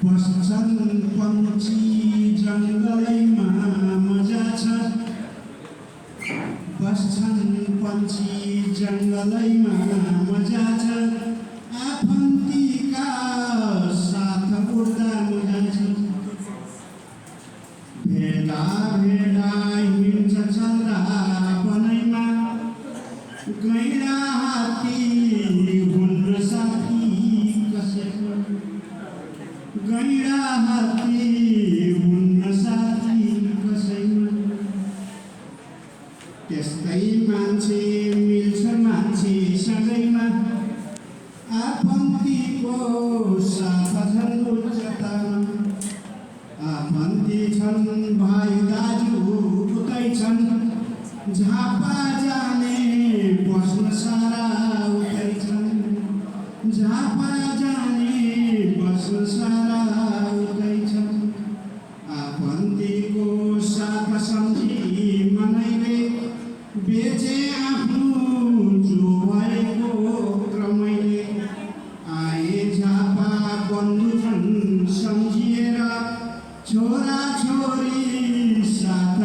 बस्छन् पक्षी जङ्गलैमा मजा छ। बस्छन् पक्षी जङ्गलैमा मजा छ। आफन्तीका साथ उड्दा मजा छ। भेडा भेडा हिँड्छ चल्दा बनैमा। गैँडा हात्ती हुन्न साथी कसैको। गैँडा हात्ती हुन्न साथी कसैमा। त्यस्तै मान्छे मिल्छ मान्छे सँगैमा। आफन्तीको साथ छन् उच्चतामा। आफन्ती छन् भाइ दाजु उतै छन्। झापा जाने बस्न सारा उतै छन्। झापा जाने बस्न सारा उतै छन्। आफन्तीको साथ सम्झी मनैले बेचे आफ्नो चोभएको क्रमैले। आए झापा बन्धु छन् सम्झिएर। छोरा छोरी साथ